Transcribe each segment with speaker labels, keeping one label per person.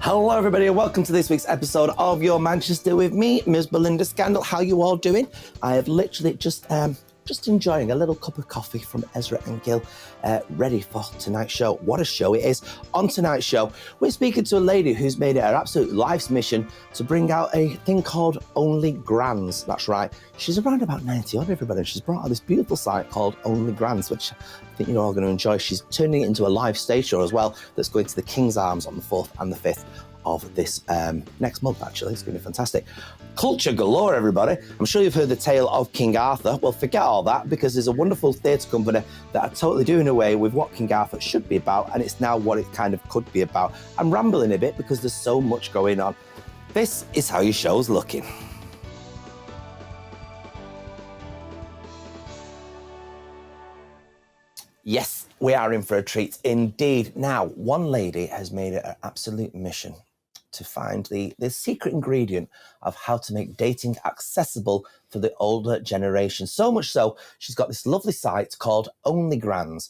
Speaker 1: Hello everybody and welcome to this week's episode of Your Manchester with me, Ms. Belinda Scandal. How you all doing? I have literally just enjoying a little cup of coffee from Ezra and Gil, ready for tonight's show. What a show it is. On tonight's show, we're speaking to a lady who's made it her absolute life's mission to bring out a thing called Only Grans. That's right. She's around about 90 odd, everybody, and she's brought out this beautiful site called Only Grans, which I think you're all going to enjoy. She's turning it into a live stage show as well that's going to the King's Arms on the 4th and the 5th of this next month, actually. It's going to be fantastic. Culture galore, everybody. I'm sure you've heard the tale of King Arthur. Well, forget all that, because there's a wonderful theatre company that are totally doing away with what King Arthur should be about, and it's now what it kind of could be about. I'm rambling a bit because there's so much going on. This is how your show's looking. Yes, we are in for a treat indeed. Now, one lady has made it an absolute mission to find the secret ingredient of how to make dating accessible for the older generation. So much so, she's got this lovely site called Only Grans.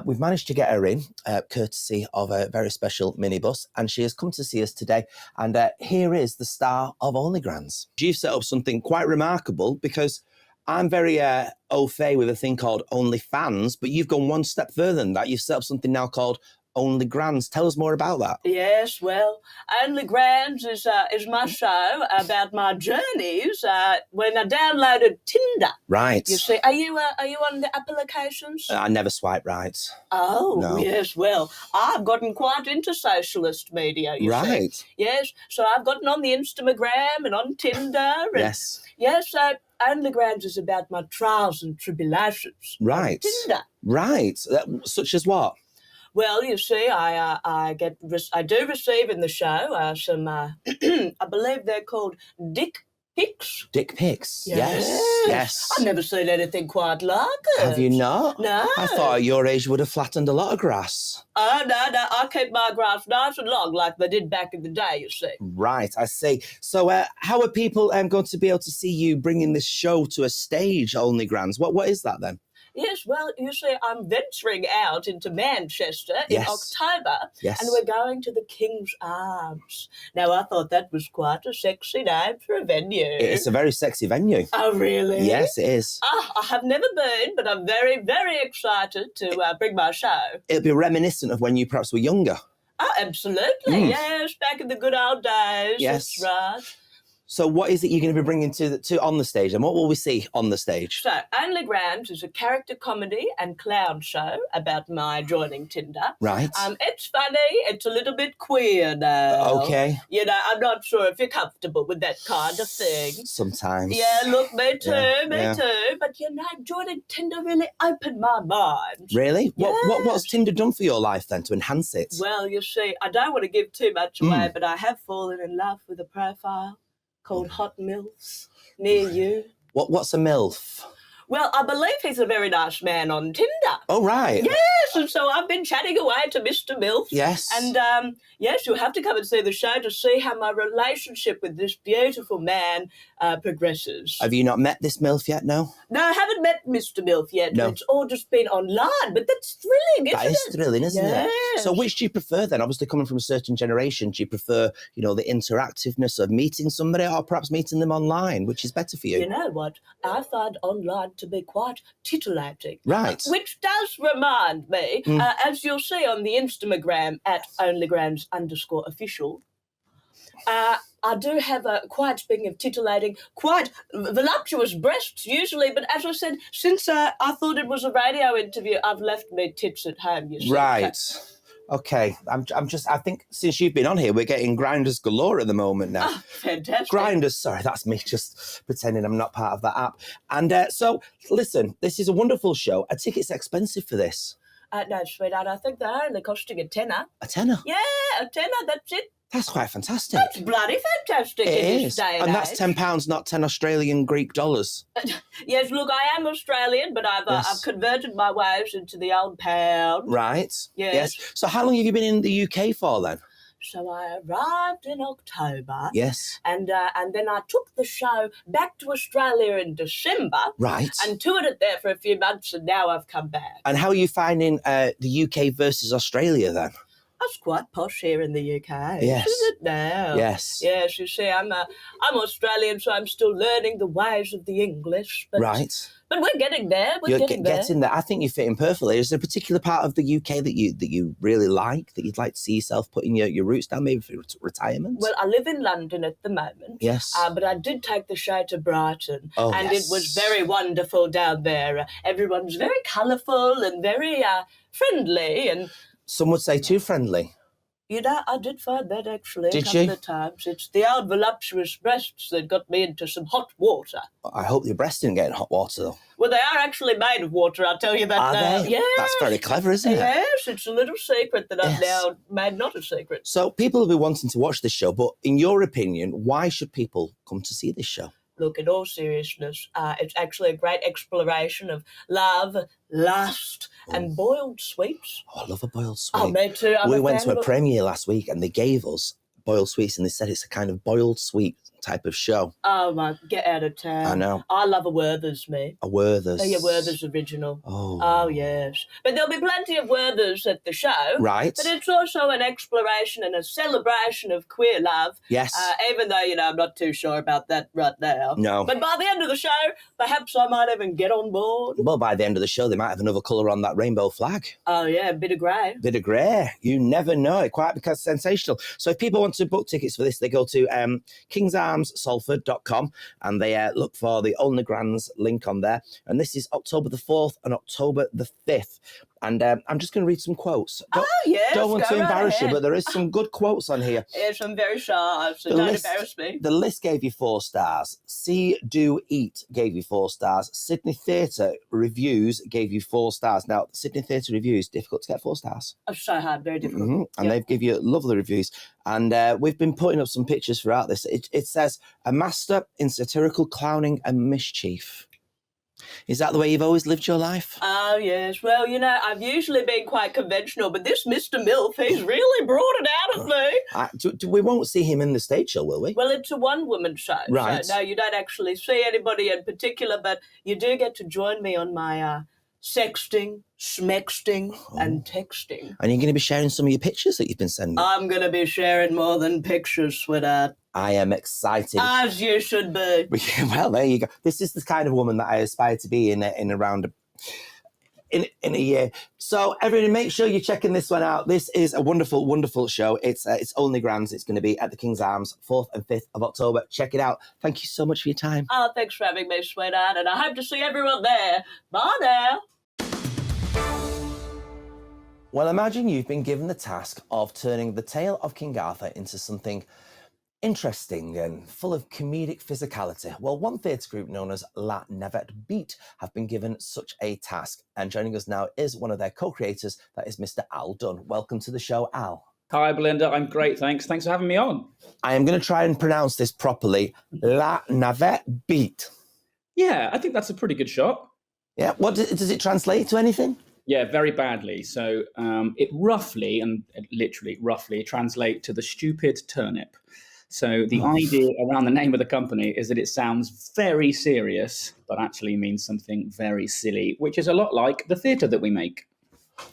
Speaker 1: We've managed to get her in, courtesy of a very special minibus, and she has come to see us today. And here is the star of Only Grans. You've set up something quite remarkable, because I'm very au fait with a thing called OnlyFans, but you've gone one step further than that. You've set up something now called Only Grans. Tell us more about that.
Speaker 2: Yes, well, Only Grans is my show about my journeys when I downloaded Tinder.
Speaker 1: Right.
Speaker 2: You see, are you on the applications?
Speaker 1: I never swipe right.
Speaker 2: Oh,
Speaker 1: No.
Speaker 2: Yes, well, I've gotten quite into socialist media, you see.
Speaker 1: Right.
Speaker 2: Yes, so I've gotten on the Instagram and on Tinder. And,
Speaker 1: Yes.
Speaker 2: Yes, so Only Grans is about my trials and tribulations.
Speaker 1: Right.
Speaker 2: On Tinder.
Speaker 1: Right. Such as what?
Speaker 2: Well, you see, I do receive in the show some, I believe they're called dick pics.
Speaker 1: Dick pics.
Speaker 2: Yes.
Speaker 1: Yes.
Speaker 2: I've never seen anything quite like it.
Speaker 1: Have you not?
Speaker 2: No.
Speaker 1: I thought at your age would have flattened a lot of grass.
Speaker 2: Oh, no, I keep my grass nice and long like they did back in the day, you see.
Speaker 1: Right, I see. So how are people going to be able to see you bringing this show to a stage, Only Grans? What is that then?
Speaker 2: Yes, well, you see, I'm venturing out into Manchester in
Speaker 1: Yes.
Speaker 2: October,
Speaker 1: Yes.
Speaker 2: and we're going to the King's Arms. Now, I thought that was quite a sexy name for a venue.
Speaker 1: It's a very sexy venue.
Speaker 2: Oh, really?
Speaker 1: Yes, it is.
Speaker 2: I have never been, but I'm very, very excited to bring my show.
Speaker 1: It'll be reminiscent of when you perhaps were younger.
Speaker 2: Oh, absolutely, Yes, back in the good old days.
Speaker 1: Yes.
Speaker 2: That's right.
Speaker 1: So what is it you're going to be bringing to on the stage, and what will we see on the stage?
Speaker 2: So, Only Grans is a character comedy and clown show about my joining Tinder.
Speaker 1: Right.
Speaker 2: It's funny. It's a little bit queer now.
Speaker 1: Okay.
Speaker 2: You know, I'm not sure if you're comfortable with that kind of thing.
Speaker 1: Sometimes.
Speaker 2: Yeah, look, me too,
Speaker 1: Yeah.
Speaker 2: too. But, you know, joining Tinder really opened my mind.
Speaker 1: Really?
Speaker 2: Yes.
Speaker 1: What's Tinder done for your life then to enhance it?
Speaker 2: Well, you see, I don't want to give too much away, but I have fallen in love with a profile called Hot MILFs near you.
Speaker 1: What's a MILF?
Speaker 2: Well, I believe he's a very nice man on Tinder.
Speaker 1: Oh, right.
Speaker 2: Yes, and so I've been chatting away to Mr. MILF.
Speaker 1: Yes.
Speaker 2: And, yes, you'll have to come and see the show to see how my relationship with this beautiful man progresses.
Speaker 1: Have you not met this MILF yet, no?
Speaker 2: No, I haven't met Mr. MILF yet.
Speaker 1: No.
Speaker 2: It's all just been online, but that's thrilling, isn't it?
Speaker 1: That is thrilling, isn't it?
Speaker 2: Yes.
Speaker 1: So which do you prefer then? Obviously coming from a certain generation, do you prefer, the interactiveness of meeting somebody or perhaps meeting them online? Which is better for you?
Speaker 2: You know what? I find online to be quite titillating.
Speaker 1: Right.
Speaker 2: Which does remind me, as you'll see on the Instagram at onlygrams_official, I do have speaking of titillating, quite voluptuous breasts usually, but as I said, since I thought it was a radio interview, I've left me tits at home, you see.
Speaker 1: Right. Okay. I think since you've been on here, we're getting grinders galore at the moment now.
Speaker 2: Oh, fantastic.
Speaker 1: Grinders, sorry, that's me just pretending I'm not part of that app. And so, listen, this is a wonderful show. A ticket's expensive for this.
Speaker 2: No, sweetheart, I think they're only costing a tenner.
Speaker 1: A tenner?
Speaker 2: Yeah, a tenner, that's it.
Speaker 1: That's quite fantastic.
Speaker 2: That's bloody fantastic in
Speaker 1: It
Speaker 2: this
Speaker 1: is.
Speaker 2: day and
Speaker 1: And that's
Speaker 2: age.
Speaker 1: £10, not 10 Australian Greek dollars.
Speaker 2: Yes, look, I am Australian, but I've converted my ways into the old pound.
Speaker 1: Right.
Speaker 2: Yes.
Speaker 1: So how long have you been in the UK for then?
Speaker 2: So I arrived in October.
Speaker 1: Yes.
Speaker 2: And then I took the show back to Australia in December.
Speaker 1: Right.
Speaker 2: And toured it there for a few months, and now I've come back.
Speaker 1: And how are you finding the UK versus Australia then?
Speaker 2: That's quite posh here in the UK,
Speaker 1: Yes.
Speaker 2: isn't it now?
Speaker 1: Yes.
Speaker 2: Yes, you see, I'm Australian, so I'm still learning the ways of the English. But,
Speaker 1: Right.
Speaker 2: But we're getting there.
Speaker 1: You're getting there. I think you fit in perfectly. Is there a particular part of the UK that you really like, that you'd like to see yourself putting your roots down, maybe for retirement?
Speaker 2: Well, I live in London at the moment.
Speaker 1: Yes.
Speaker 2: But I did take the show to Brighton.
Speaker 1: Oh,
Speaker 2: and
Speaker 1: yes.
Speaker 2: It was very wonderful down there. Everyone's very colourful and very friendly. And
Speaker 1: some would say too friendly.
Speaker 2: You know, I did find that actually
Speaker 1: Did
Speaker 2: a couple
Speaker 1: you?
Speaker 2: of times. It's the old voluptuous breasts that got me into some hot water.
Speaker 1: I hope your breasts didn't get in hot water, though.
Speaker 2: Well, they are actually made of water, I'll tell you that
Speaker 1: Are
Speaker 2: now.
Speaker 1: they?
Speaker 2: Yes.
Speaker 1: That's very clever, isn't it?
Speaker 2: Yes, it's a little secret that I've
Speaker 1: Yes.
Speaker 2: now made not a secret.
Speaker 1: So people will be wanting to watch this show, but in your opinion, why should people come to see this show?
Speaker 2: Look, in all seriousness, it's actually a great exploration of love, lust, and boiled sweets.
Speaker 1: Oh, I love a boiled sweet.
Speaker 2: Oh, me too.
Speaker 1: We went to a premiere last week and they gave us boiled sweets and they said it's a kind of boiled sweet type of show.
Speaker 2: Oh, my, get out of town.
Speaker 1: I know.
Speaker 2: I love a Werther's, me.
Speaker 1: A Werther's.
Speaker 2: Oh, yeah, Werther's original.
Speaker 1: Oh.
Speaker 2: Oh, yes. But there'll be plenty of Werther's at the show.
Speaker 1: Right.
Speaker 2: But it's also an exploration and a celebration of queer love.
Speaker 1: Yes.
Speaker 2: Even though, I'm not too sure about that right now.
Speaker 1: No.
Speaker 2: But by the end of the show, perhaps I might even get on board.
Speaker 1: Well, by the end of the show, they might have another colour on that rainbow flag.
Speaker 2: Oh, yeah, a bit of grey.
Speaker 1: Bit of grey. You never know. It quite becomes sensational. So if people want to book tickets for this, they go to kingsarmssalford.com and they look for the Only Grans link on there. And this is October the 4th and October the 5th. And I'm just going to read some quotes.
Speaker 2: Yes,
Speaker 1: Don't want to
Speaker 2: go right
Speaker 1: embarrass you,
Speaker 2: ahead.
Speaker 1: but there is some good quotes on here.
Speaker 2: Yes, I'm very shy, so don't embarrass me.
Speaker 1: The List gave you 4 stars. See, Do, Eat gave you 4 stars. Sydney Theatre Reviews gave you 4 stars. Now, Sydney Theatre Reviews, difficult to get 4 stars.
Speaker 2: Oh, so hard, very difficult.
Speaker 1: Mm-hmm. And they've given you lovely reviews. And we've been putting up some pictures throughout this. It says, a master in satirical clowning and mischief. Is that the way you've always lived your life?
Speaker 2: Oh, yes. Well, I've usually been quite conventional, but this Mr. Milf, he's really brought it out of me.
Speaker 1: We won't see him in the stage show, will we?
Speaker 2: Well, it's a one-woman show.
Speaker 1: Right.
Speaker 2: So, no, you don't actually see anybody in particular, but you do get to join me on my sexting, smexting, and texting.
Speaker 1: And you're going to be sharing some of your pictures that you've been sending?
Speaker 2: I'm going to be sharing more than pictures, sweetheart.
Speaker 1: I am excited.
Speaker 2: As you should be.
Speaker 1: Well, there you go. This is the kind of woman that I aspire to be in around in a year. So everyone, make sure you're checking this one out. This is a wonderful, wonderful show. It's Only Grans. It's going to be at the King's Arms, 4th and 5th of October. Check it out. Thank you so much for your time.
Speaker 2: Oh, thanks for having me, sweetheart, and I hope to see everyone there. Bye now.
Speaker 1: Well, imagine you've been given the task of turning the tale of King Arthur into something interesting and full of comedic physicality. Well, one theatre group known as La Navette Beat have been given such a task. And joining us now is one of their co-creators, that is Mr. Al Dunn. Welcome to the show, Al.
Speaker 3: Hi, Belinda. I'm great, thanks. Thanks for having me on.
Speaker 1: I am going to try and pronounce this properly. La Navette Beat.
Speaker 3: Yeah, I think that's a pretty good shot.
Speaker 1: Yeah, what does it translate to anything?
Speaker 3: Yeah, very badly. So it roughly, and literally roughly, translate to the stupid turnip. So the idea around the name of the company is that it sounds very serious, but actually means something very silly, which is a lot like the theatre that we make.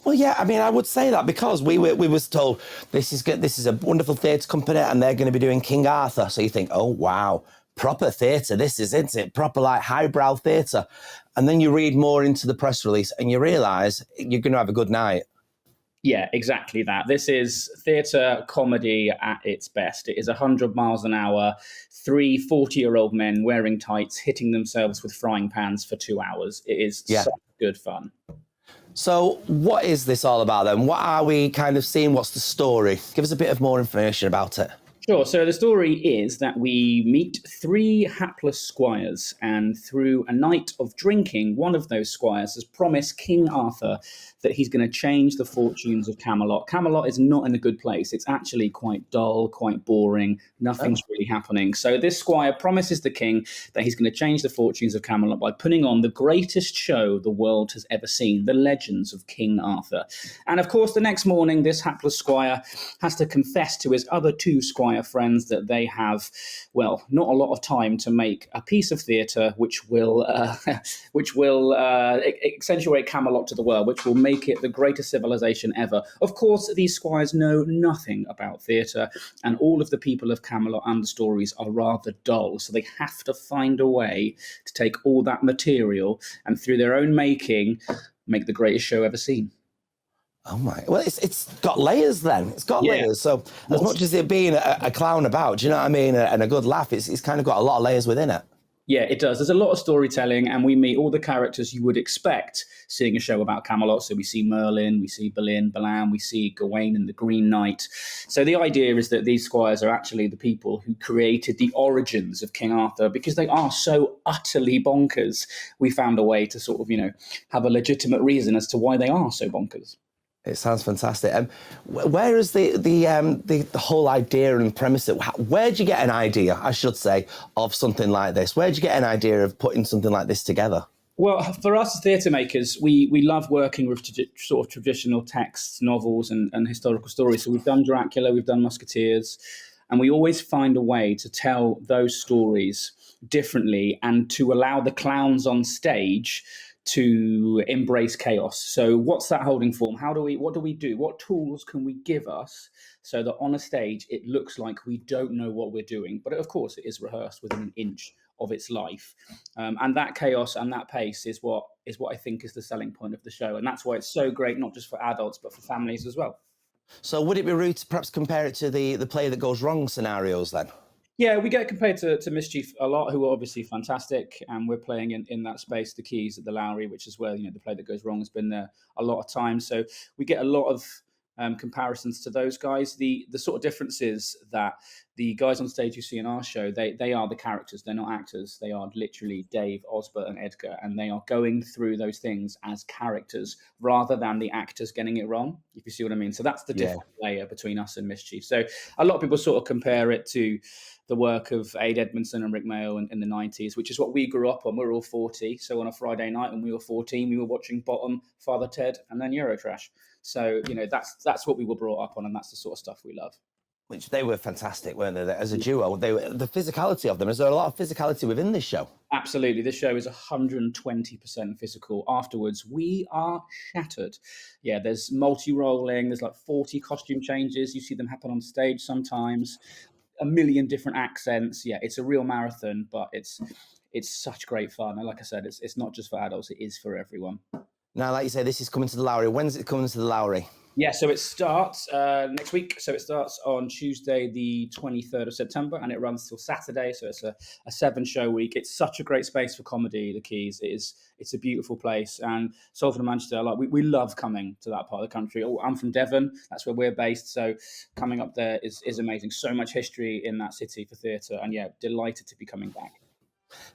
Speaker 1: Well, yeah, I mean, I would say that because we was told this is good, this is a wonderful theatre company and they're going to be doing King Arthur. So you think, oh, wow, proper theatre, this is, isn't it? Proper, like, highbrow theatre. And then you read more into the press release and you realise you're going to have a good night.
Speaker 3: Yeah, exactly that. This is theatre comedy at its best. It is 100 miles an hour, 3 40-year-old men wearing tights, hitting themselves with frying pans for 2 hours. It is such good fun.
Speaker 1: So what is this all about then? What are we kind of seeing? What's the story? Give us a bit of more information about it.
Speaker 3: Sure. So the story is that we meet 3 hapless squires, and through a night of drinking, one of those squires has promised King Arthur that he's going to change the fortunes of Camelot. Camelot is not in a good place. It's actually quite dull, quite boring. Nothing's really happening. So this squire promises the king that he's going to change the fortunes of Camelot by putting on the greatest show the world has ever seen, the legends of King Arthur. And of course, the next morning, this hapless squire has to confess to his other 2 squires are friends that they have, well, not a lot of time to make a piece of theatre which will accentuate Camelot to the world, which will make it the greatest civilization ever. Of course, these squires know nothing about theatre, and all of the people of Camelot and the stories are rather dull, so they have to find a way to take all that material and through their own making, make the greatest show ever seen.
Speaker 1: Oh my! Well, it's got layers then. It's got layers. So as much as it being a clown about, do you know what I mean, and a good laugh, it's kind of got a lot of layers within it.
Speaker 3: Yeah, it does. There's a lot of storytelling, and we meet all the characters you would expect seeing a show about Camelot. So we see Merlin, we see Balin, Balan, we see Gawain and the Green Knight. So the idea is that these squires are actually the people who created the origins of King Arthur, because they are so utterly bonkers. We found a way to sort of, have a legitimate reason as to why they are so bonkers.
Speaker 1: It sounds fantastic. Where is the whole idea and premise? Where'd you get an idea, I should say, of something like this? Where'd you get an idea of putting something like this together?
Speaker 3: Well, for us as theatre makers, we love working with sort of traditional texts, novels and historical stories. So we've done Dracula, we've done Musketeers, and we always find a way to tell those stories differently and to allow the clowns on stage to embrace chaos. So what's that holding form? What do we do? What tools can we give us so that on a stage it looks like we don't know what we're doing? But of course it is rehearsed within an inch of its life. And that chaos and that pace is what I think is the selling point of the show. And that's why it's so great, not just for adults, but for families as well.
Speaker 1: So would it be rude to perhaps compare it to the play that goes wrong scenarios then?
Speaker 3: Yeah, we get compared to Mischief a lot, who are obviously fantastic, and we're playing in that space, the Keys at the Lowry, which is where the play that goes wrong has been there a lot of times. So we get a lot of comparisons to those guys. The sort of difference is that the guys on stage you see in our show, they are the characters. They're not actors. They are literally Dave, Osbert, and Edgar, and they are going through those things as characters rather than the actors getting it wrong, if you see what I mean. So that's the different layer between us and Mischief. So a lot of people sort of compare it to the work of Ade Edmondson and Rick Mayo in the 90s, which is what we grew up on. We're all 40. So on a Friday night when we were 14, we were watching Bottom, Father Ted, and then Eurotrash. So, that's what we were brought up on, and that's the sort of stuff we love.
Speaker 1: Which they were fantastic, weren't they? As a duo, the physicality of them. Is there a lot of physicality within this show?
Speaker 3: Absolutely. This show is 120% physical. Afterwards, we are shattered. Yeah, there's multi-rolling. There's like 40 costume changes. You see them happen on stage sometimes. A million different accents. Yeah, it's a real marathon, but it's such great fun. And like I said, it's not just for adults, it is for everyone.
Speaker 1: Now, like you say, this is coming to the Lowry. When's it coming to the Lowry?
Speaker 3: Yeah, so it starts next week. So it starts on Tuesday, the 23rd of September, and it runs till Saturday. So it's a 7-show week. It's such a great space for comedy, the Keys. It's a beautiful place. And Salford and Manchester, we love coming to that part of the country. I'm from Devon. That's where we're based. So coming up there is amazing. So much history in that city for theatre. And yeah, delighted to be coming back.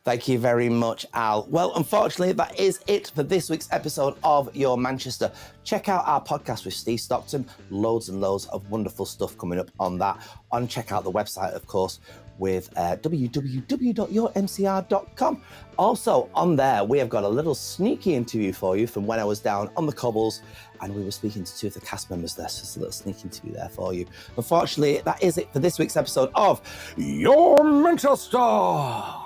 Speaker 1: Thank you very much, Al. Well, unfortunately, that is it for this week's episode of Your Manchester. Check out our podcast with Steve Stockton. Loads and loads of wonderful stuff coming up on that. And check out the website, of course, with www.yourmcr.com. Also, on there, we have got a little sneaky interview for you from when I was down on the cobbles and we were speaking to 2 of the cast members there. So it's a little sneaky interview there for you. Unfortunately, that is it for this week's episode of Your Manchester.